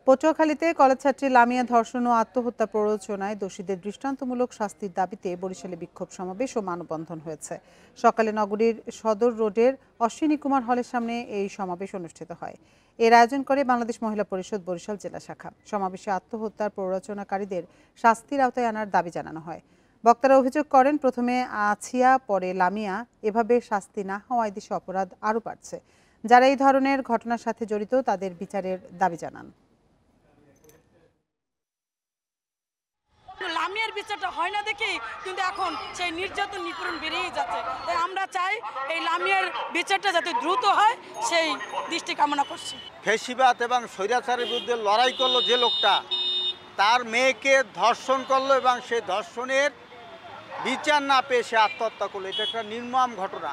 পটুয়াখালীতে কলেজছাত্রী লামিয়া ধর্ষণ ও আত্মহত্যা প্ররোচনায় দোষীদের দৃষ্টান্তমূলক শাস্তির দাবিতে বরিশালে বিক্ষোভ সমাবেশ ও মানববন্ধন হয়েছে। সকালে নগরীর সদর রোডের অশ্বিনী কুমার হলের সামনে এই সমাবেশ অনুষ্ঠিত হয়। এর আয়োজন করে বাংলাদেশ মহিলা পরিষদ বরিশাল জেলা শাখা। সমাবেশে আত্মহত্যার প্ররোচনাকারীদের শাস্তির আওতায় আনার দাবি জানানো হয়। বক্তারা অভিযোগ করেন, প্রথমে আছিয়া, পরে লামিয়া, এভাবে শাস্তি না হওয়ায় দেশে অপরাধ আরও বাড়ছে। যারা এই ধরনের ঘটনার সাথে জড়িত তাদের বিচারের দাবি জানান। লামিয়ার বিচারটা হয় না দেখেই কিন্তু এখন সেই নির্যাতন নিপীড়ন বেড়েই যাচ্ছে। তাই আমরা চাই এই লামিয়ার বিচারটা যাতে দ্রুত হয় সেই দৃষ্টি কামনা করছি। ফ্যাসিবাদ এবং স্বৈরাচারের বিরুদ্ধে লড়াই করলো যে লোকটা, তার মেয়েকে ধর্ষণ করলো এবং সেই ধর্ষণের বিচার না পেয়ে সে আত্মহত্যা করলো। এটা একটা নির্মম ঘটনা।